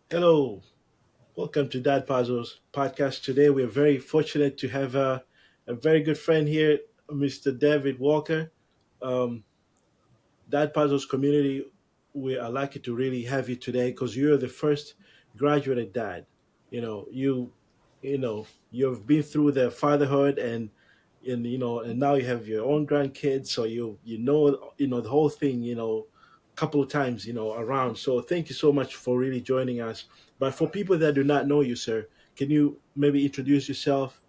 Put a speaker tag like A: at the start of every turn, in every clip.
A: Hello, welcome to Dad Puzzles podcast. Today, we're very fortunate to have a very good friend here, Mr. David Walker. Um, Dad Puzzles community, we are lucky to really have you today because you're the first graduated dad. You've been through the fatherhood and now you have your own grandkids, so you know the whole thing. A couple of times around. So thank you so much for really joining us. But for people that do not know you, sir, can you maybe introduce yourself?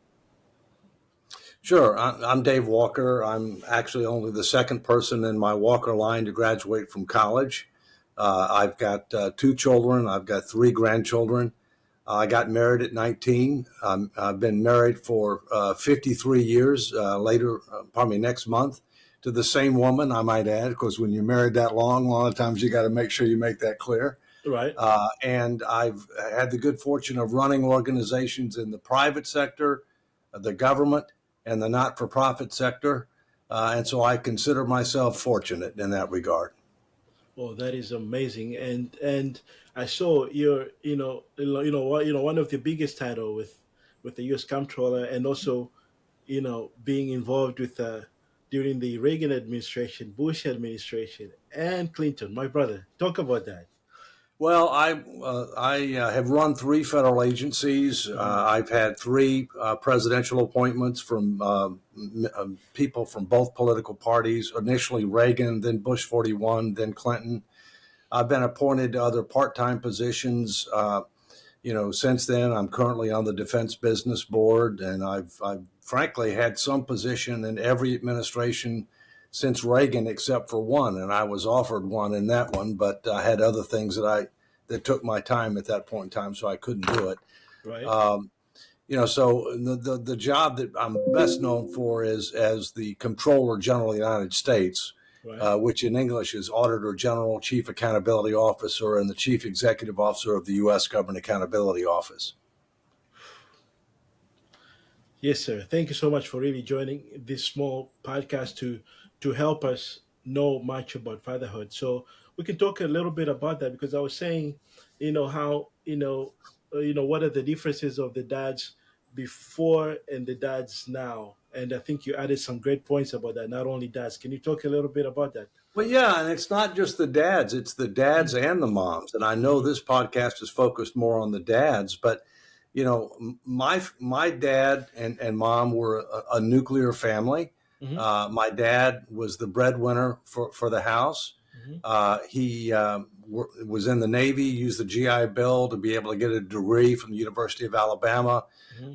B: Sure. I'm Dave Walker. I'm actually only the second person in my Walker line to graduate from college. I've got two children. I've got three grandchildren. I got married at 19. I've been married for 53 years, probably next month, to the same woman, I might add, because when you're married that long, a lot of times you got to make sure you make that clear.
A: Right.
B: And I've had the good fortune of running organizations in the private sector, the government, and the not for profit sector. And so I consider myself fortunate in that regard.
A: Oh, that is amazing. And I saw one of the biggest title with the U.S. Comptroller, and also being involved with during the Reagan administration, Bush administration, and Clinton. My brother, talk about that.
B: Well, I have run three federal agencies.
A: Hmm.
B: I've had three presidential appointments from people from both political parties. Initially Reagan, then Bush 41, then Clinton. I've been appointed to other part-time positions. Since then, I'm currently on the Defense Business Board, and I've frankly had some position in every administration since Reagan, except for one, and I was offered one in that one, but I had other things that took my time at that point in time, so I couldn't do it.
A: Right.
B: Um, so the job that I'm best known for is as the Comptroller General of the United States,
A: Right.
B: which in English is Auditor General, Chief Accountability Officer, and the Chief Executive Officer of the U.S. Government Accountability Office.
A: Yes, sir. Thank you so much for really joining this small podcast to help us know much about fatherhood. So we can talk a little bit about that because I was saying, how what are the differences of the dads before and the dads now, and I think you added some great points about that. Not only dads, can you talk a little bit about that?
B: Well, yeah, and it's not just the dads; it's the dads and the moms. And I know
A: Hmm.
B: this podcast is focused more on the dads, but my dad and mom were a nuclear family.
A: Hmm.
B: My dad was the breadwinner for the house.
A: Hmm.
B: He was in the Navy, used the GI Bill to be able to get a degree from the University of Alabama.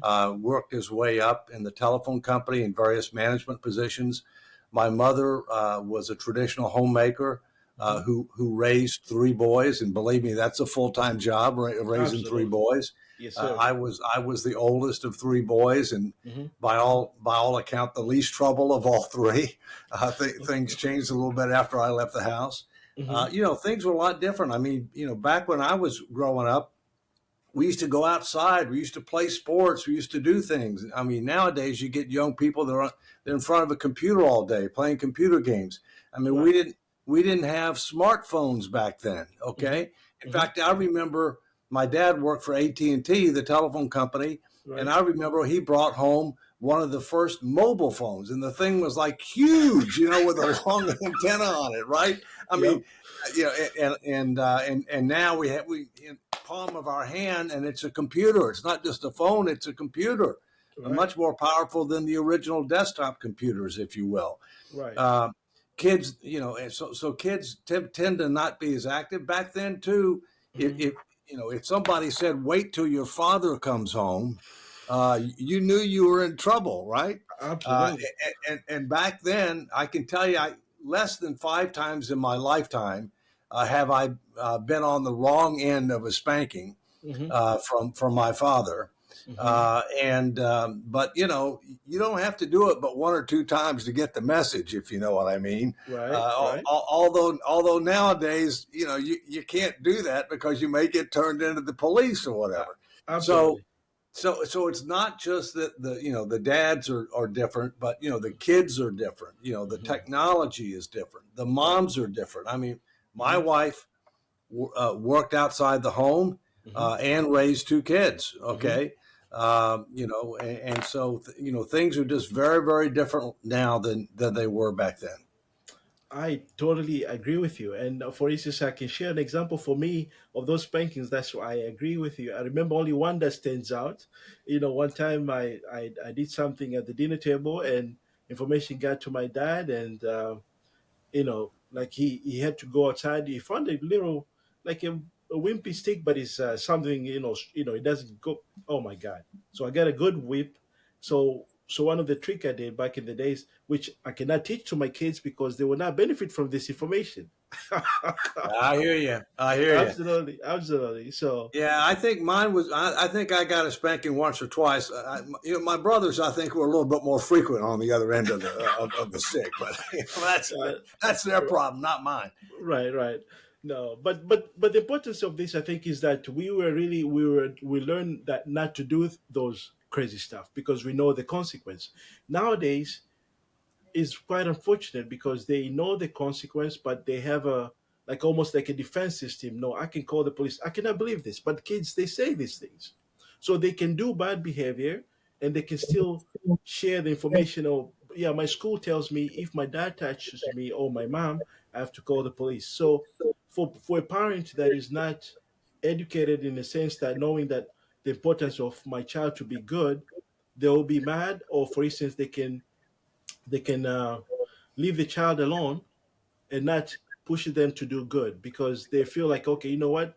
A: Hmm.
B: Worked his way up in the telephone company in various management positions. My mother was a traditional homemaker
A: Hmm.
B: who raised three boys, and believe me, that's a full time job raising three
A: Absolutely.
B: boys.
A: Yes, sir.
B: I was the oldest of three boys, and
A: Hmm.
B: by all account, the least trouble of all three. Things changed a little bit after I left the house.
A: Hmm.
B: Things were a lot different. I mean, back when I was growing up, we used to go outside. We used to play sports. We used to do things. I mean, nowadays you get young people they're in front of a computer all day playing computer games. I mean, we
A: Right.
B: didn't have smartphones back then.
A: Hmm.
B: Okay, in
A: Hmm.
B: fact, I remember my dad worked for AT&T, the telephone company, and
A: Right.
B: I remember he brought home one of the first mobile phones, and the thing was like huge, with a long antenna on it, right? I
A: Yep.
B: mean, and now we in palm of our hand, and it's a computer. It's not just a phone; it's a computer,
A: Right.
B: much more powerful than the original desktop computers, if you will.
A: Right.
B: Uh, Kids, and so kids tend to not be as active back then too. If,
A: Hmm.
B: if if somebody said, "Wait till your father comes home," you knew you were in trouble, right? Uh,
A: Absolutely.
B: and back then, I can tell you, less than five times in my lifetime have I been on the wrong end of a spanking
A: Hmm.
B: from my father.
A: Hmm.
B: But you don't have to do it but one or two times to get the message, if you know what I mean.
A: Right. Right.
B: Although nowadays, you can't do that because you may get turned into the police or
A: Uh,
B: whatever. So
A: absolutely.
B: so it's not just that the dads are different, but the kids are different. The
A: Hmm.
B: technology is different. The
A: Right.
B: moms are different. I mean, my
A: Hmm.
B: wife worked outside the home.
A: Hmm.
B: and raise two kids.
A: Hmm.
B: Okay. And so, things are just very, very different now than they were back then.
A: I totally agree with you. And for instance, I can share an example for me of those spankings. That's why I agree with you. I remember only one that stands out. One time I did something at the dinner table, and information got to my dad, and like he had to go outside. He found a little, like a wimpy stick, but it's something, it doesn't go. Oh my God. So I got a good whip. So one of the trick I did back in the days, which I cannot teach to my kids because they will not benefit from this information.
B: I hear you. I hear you.
A: Absolutely, absolutely. So
B: Yeah, I think mine was. I think I got a spanking once or twice. My brothers, I think, were a little bit more frequent on the other end of the stick, but
A: uh,
B: that's their problem, not mine.
A: right, right. No, but the importance of this, I think, is that we learned that not to do those crazy stuff because we know the consequence. Nowadays, is quite unfortunate because they know the consequence, but they have a, like, almost like a defense system. No, I can call the police. I cannot believe this, but kids, they say these things, so they can do bad behavior and they can still share the information. Or yeah, my school tells me if my dad touches me or my mom, I have to call the police. So for a parent that is not educated in the sense that knowing that the importance of my child to be good, they will be mad. Or for instance, they can leave the child alone and not push them to do good because they feel like, okay, you know what,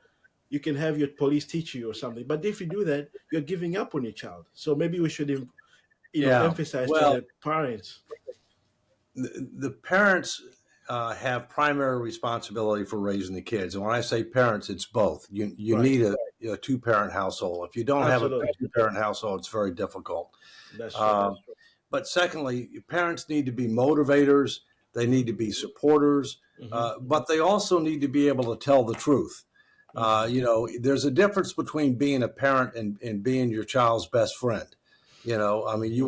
A: you can have your police teach you or something. But if you do that, you're giving up on your child. So maybe we should
B: Yeah.
A: emphasize to
B: Well,
A: the parents.
B: the parents have primary responsibility for raising the kids, and when I say parents, it's both. You
A: Right.
B: need a two parent household. If you don't have a
A: Absolutely.
B: two parent household, it's very difficult.
A: That's true.
B: Um, but secondly, parents need to be motivators. They
A: Hmm.
B: need to be supporters,
A: Hmm.
B: but they also need to be able to tell the truth.
A: Hmm.
B: There's a difference between being a parent and being your child's best friend. I mean, you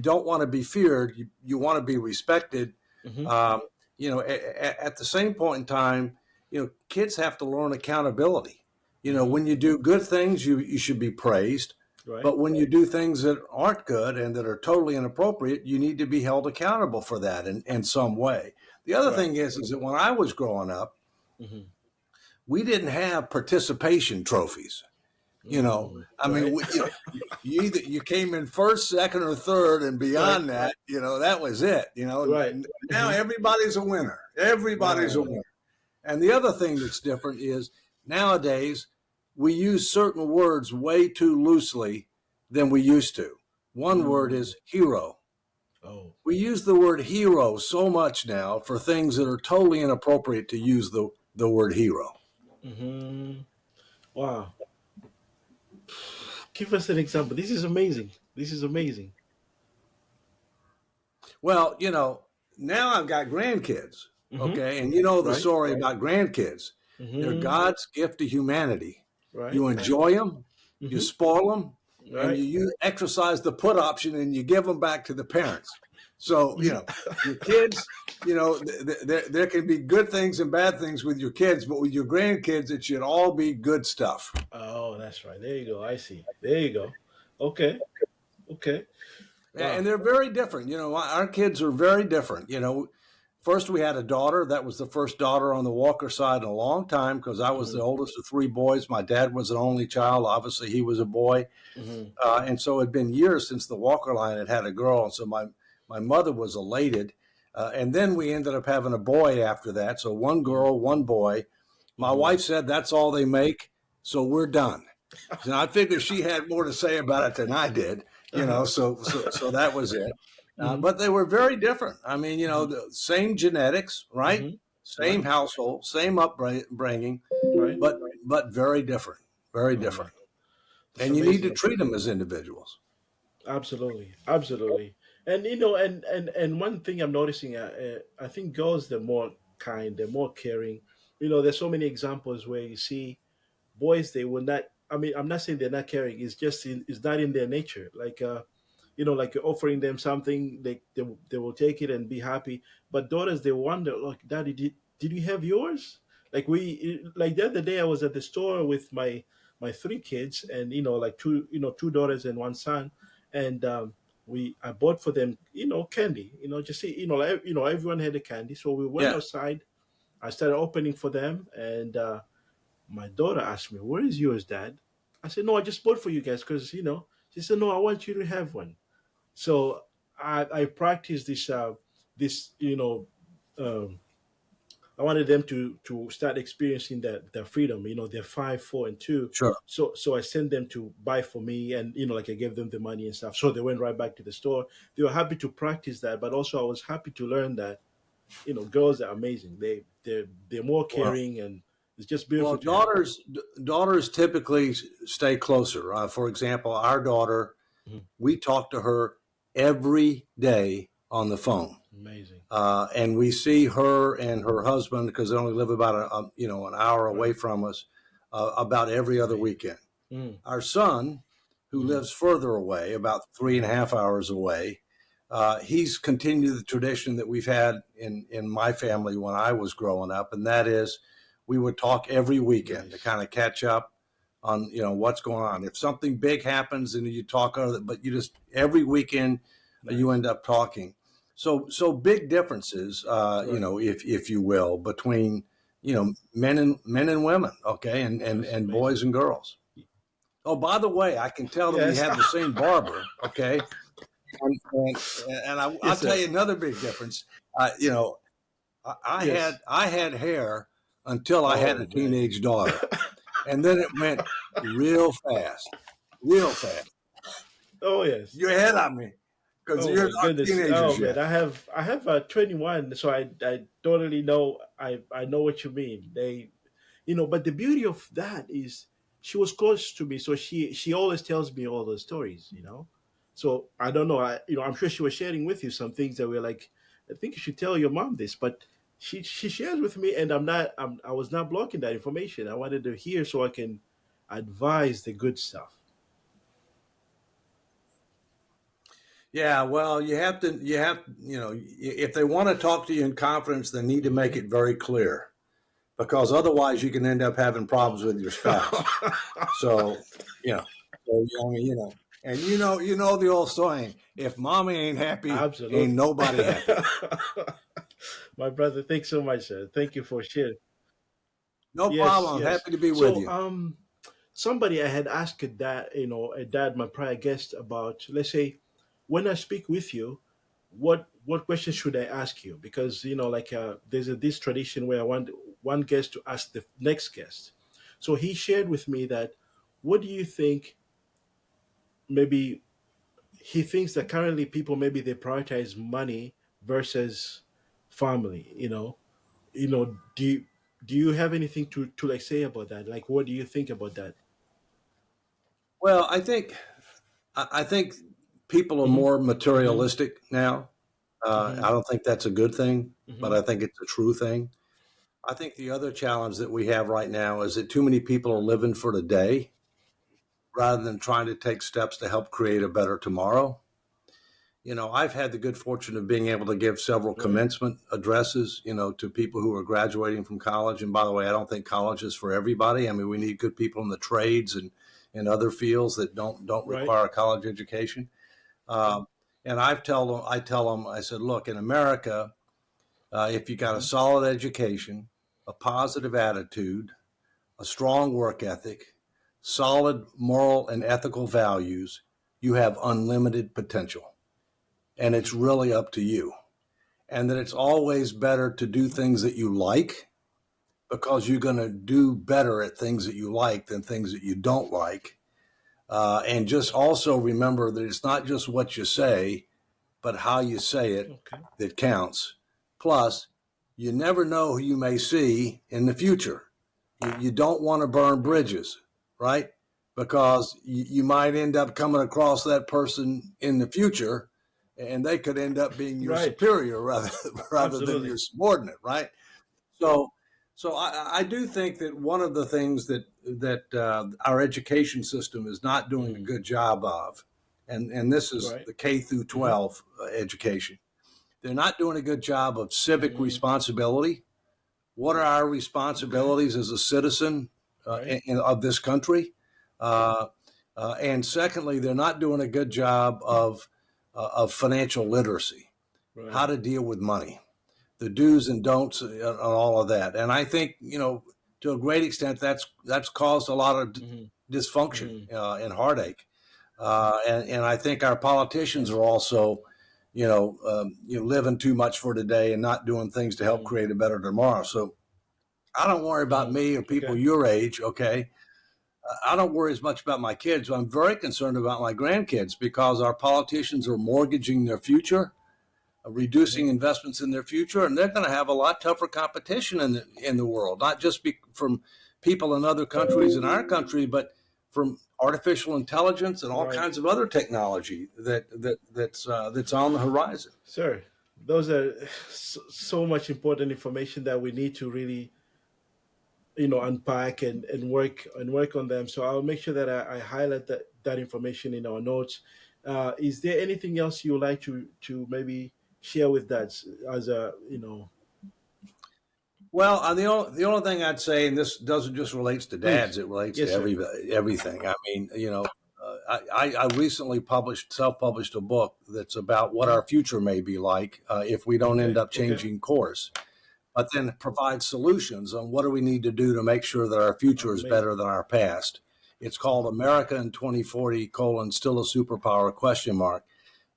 B: don't want to be feared. You want to be respected.
A: Hmm.
B: Um, at the same point in time, kids have to learn accountability.
A: Hmm.
B: When you do good things, you should be praised.
A: Right.
B: But when you do things that aren't good and that are totally inappropriate, you need to be held accountable for that in some way. The other
A: Right.
B: thing is that when I was growing up,
A: Hmm.
B: we didn't have participation trophies. I mean,
A: Right.
B: you came in first, second, or third, and
A: Right.
B: beyond that, that was it.
A: Right.
B: Now
A: Hmm.
B: everybody's a winner. Everybody's a
A: Right.
B: winner. And the other thing that's different is nowadays we use certain words way too loosely than we used to. One word
A: Mm.
B: is hero.
A: Oh.
B: We use the word hero so much now for things that are totally inappropriate to use the word hero.
A: Hmm. Wow. Give us an example. This is amazing. This is amazing.
B: Well, now I've got grandkids,
A: Hmm.
B: okay? And you know the
A: Right.
B: story about grandkids. They're
A: Hmm.
B: God's gift to humanity.
A: Right.
B: You enjoy them, you
A: Hmm.
B: spoil them, and
A: Right.
B: you exercise the put option and you give them back to the parents. So, your kids, there can be good things and bad things with your kids, but with your grandkids, it should all be good stuff.
A: Oh, that's right. There you go. I see. There you go. Okay. Okay.
B: And
A: Wow.
B: they're very different. Our kids are very different. First we had a daughter. That was the first daughter on the Walker side in a long time because I was the
A: Hmm.
B: oldest of three boys. My dad was an only child. Obviously, he was a boy.
A: Hmm.
B: And so it had been years since the Walker line had had a girl. And so my mother was elated. And then we ended up having a boy after that. So one
A: Hmm.
B: girl, one boy. My
A: Hmm.
B: wife said, that's all they make. So we're done. So I figured she had more to say about it than I did,
A: Uh-huh.
B: so that was it.
A: Hmm.
B: But they were very different. I mean,
A: Hmm.
B: the same genetics, right?
A: Hmm.
B: Same
A: Right.
B: household, same upbringing,
A: Right.
B: but very different, very
A: Oh my,
B: different.
A: that's
B: And you need to
A: amazing.
B: treat them as individuals.
A: Absolutely. Absolutely. And and one thing I'm noticing, I think girls, they're more kind, they're more caring. There's so many examples where you see boys, they will not. I mean, I'm not saying they're not caring. It's not in their nature. Like like you're offering them something, they will take it and be happy. But daughters, they wonder, like, Daddy, did you have yours? Like like the other day, I was at the store with my three kids, and like two daughters and one son, and I bought for them candy, just see, everyone had a candy, so we went
B: Yeah.
A: outside. I started opening for them, and my daughter asked me, "Where is yours, Dad?" I said, "No, I just bought for you guys because." She said, "No, I want you to have one." So I practiced this um, I wanted them to start experiencing their freedom. They're 5, 4, and 2.
B: Sure.
A: So I sent them to buy for me, and like I gave them the money and stuff. So they went right back to the store. They were happy to practice that, but also I was happy to learn that girls are amazing. They're more
B: Well,
A: caring, and it's just
B: well,
A: beautiful to have.
B: daughters typically stay closer. For example, our daughter,
A: Mhm.
B: we talk to her every day on the phone.
A: Amazing.
B: And we see her and her husband because they only live about an hour away
A: Right.
B: from us, about every other
A: Amazing.
B: weekend.
A: Mm.
B: Our son, who
A: Mm.
B: lives further away, about three and a
A: Right.
B: half hours away, he's continued the tradition that we've had in my family when I was growing up, and that is we would talk every weekend to
A: Nice.
B: kind of catch up on what's going on. If something big happens, and you talk, but you just every weekend you
A: Nice.
B: end up talking. So big differences,
A: Right.
B: if you will, between men and women, okay,
A: That's
B: and
A: amazing.
B: boys and girls. Oh, by the way, I can tell that we
A: Yes.
B: have the same barber. Okay, and I'll
A: Yes,
B: tell
A: sir.
B: you another big difference. I
A: Yes.
B: I had hair until I had a
A: Oh man.
B: teenage daughter, and then it went real fast, real fast.
A: Oh yes.
B: You're ahead on me because
A: Oh
B: you're
A: my
B: not
A: goodness. Oh
B: teenagers
A: man,
B: yet.
A: I have 21, so I totally know. I know what you mean. But the beauty of that is she was close to me, so she always tells me all those stories. So I don't know. I'm sure she was sharing with you some things that were like, I think you should tell your mom this, but she shares with me, and I was not blocking that information. I wanted to hear so I can advise the good stuff.
B: Yeah, well, if they want to talk to you in confidence, they need to make
A: Hmm.
B: it very clear because otherwise you can end up having problems with your spouse.
A: Oh.
B: So, you know, I mean, and the old saying: if mommy ain't happy, ain't
A: Absolutely.
B: nobody happy.
A: My brother, thanks so much, sir. Thank you for sharing.
B: No
A: Yes,
B: problem.
A: yes.
B: Happy to be with
A: So,
B: you.
A: somebody I had asked a dad, my prior guest, about, let's say, when I speak with you, what questions should I ask you? Because like there's this tradition where I want one guest to ask the next guest. So he shared with me that, what do you think? Maybe he thinks that currently people, maybe they prioritize money versus family. Do you have anything to like say about that? Like, what do you think about that?
B: Well, I think people are
A: Hmm.
B: more
A: Hmm.
B: materialistic now. I
A: Hmm.
B: don't think that's a good thing, but
A: Hmm.
B: I think it's a true thing. I think the other challenge that we have right now is that too many people are living for today rather than trying to take steps to help create a better tomorrow. I've had the good fortune of being able to give several
A: Right.
B: commencement addresses, to people who are graduating from college. And by the way, I don't think college is for everybody. I mean, we need good people in the trades and other fields that don't
A: Right.
B: require a college education. Um, and I tell them, I said, look, in America, if you got a
A: Hmm.
B: solid education, a positive attitude, a strong work ethic, solid moral and ethical values, you have unlimited potential. And it's really up to you. And that it's always better to do things that you like because you're going to do better at things that you like than things that you don't like. And just also remember that it's not just what you say, but how you say it
A: Okay.
B: that counts. Plus, you never know who you may see in the future. You don't want to burn bridges, right? Because you might end up coming across that person in the future and they could end up being your
A: Right.
B: superior rather than
A: Absolutely.
B: your subordinate, right? So, so I do think that one of the things that our education system is not doing a
A: Hmm.
B: good job of, and this is
A: Right.
B: the K through
A: Hmm.
B: 12 education, they're not doing a good job of civic
A: Hmm.
B: responsibility what are our responsibilities as a citizen
A: Right.
B: of this country? Uh, and secondly, they're not doing a good job of financial literacy, how
A: Right.
B: to deal with money, the do's and don'ts, and all of that. And I think, to a great extent, that's caused a lot of
A: Hmm.
B: dysfunction
A: Hmm.
B: and heartache. And I think our politicians are also, living too much for today and not doing things to help
A: Hmm.
B: create a better tomorrow. So I don't worry about
A: Hmm.
B: me or people
A: Okay.
B: your age. Okay, I don't worry as much about my kids. I'm very concerned about my grandkids because our politicians are mortgaging their future, reducing
A: Hmm.
B: investments in their future, and they're going to have a lot tougher competition in the world, not just from people in other countries in our country, but from artificial intelligence and all
A: Right.
B: kinds of other technology that's on the horizon.
A: Sir, those are so much important information that we need to really, unpack and work on them. So I'll make sure that I highlight that information in our notes. Is there anything else you would like to maybe share with that as a.
B: Well, the only thing I'd say, and this doesn't just relates to
A: Please.
B: dads, it relates to
A: Yes, sir.
B: everything. I mean, I recently self-published a book that's about what
A: Hmm.
B: our future may be like if we don't end
A: Okay.
B: up
A: Okay.
B: changing course, but then provide solutions on what do we need to do to make sure that our future is better
A: Amazing.
B: than our past. It's called America in 2040, still a superpower question mark.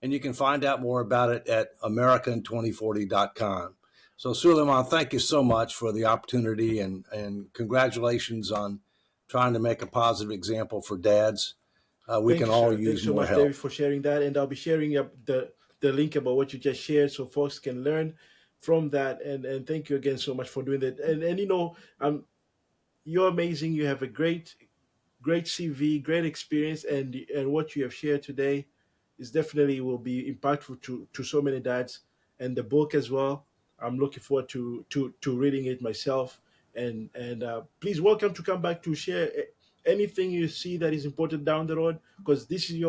B: And you can find out more about it at american2040.com. So, Suleiman, thank you so much for the opportunity and congratulations on trying to make a positive example for dads. We
A: Thank
B: can
A: you,
B: all
A: sir. Thanks
B: use
A: so
B: more
A: much, David,
B: help.
A: for sharing that. And I'll be sharing up the link about what you just shared so folks can learn from that. And thank you again so much for doing that. And you're amazing. You have a great CV, great experience, and what you have shared today is definitely will be impactful to so many dads. And the book as well. I'm looking forward to reading it myself. And please welcome to come back to share anything you see that is important down the road, because this is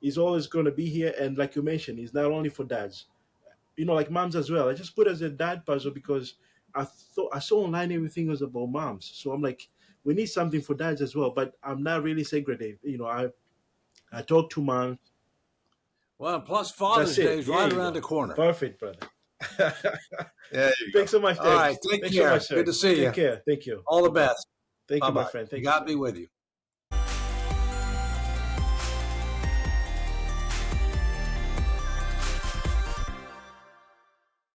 A: is always going to be here. And like you mentioned, it's not only for dads, like moms as well. I just put as a dad puzzle because I thought I saw online everything was about moms. So I'm like, we need something for dads as well. But I'm not really segregated. I talk to moms.
B: Well, plus
A: That's
B: Father's Day
A: it.
B: is
A: There
B: right
A: you
B: around the
A: go.
B: corner.
A: Perfect, brother.
B: There you go.
A: Thanks so much,
B: All
A: Dave.
B: right. Take
A: Thanks so
B: care.
A: much,
B: Good
A: sir.
B: to see
A: Take
B: you.
A: care. Thank you.
B: All the best.
A: Thank
B: Bye
A: you, my
B: bye.
A: friend. Thank you,
B: God
A: sir.
B: be with you.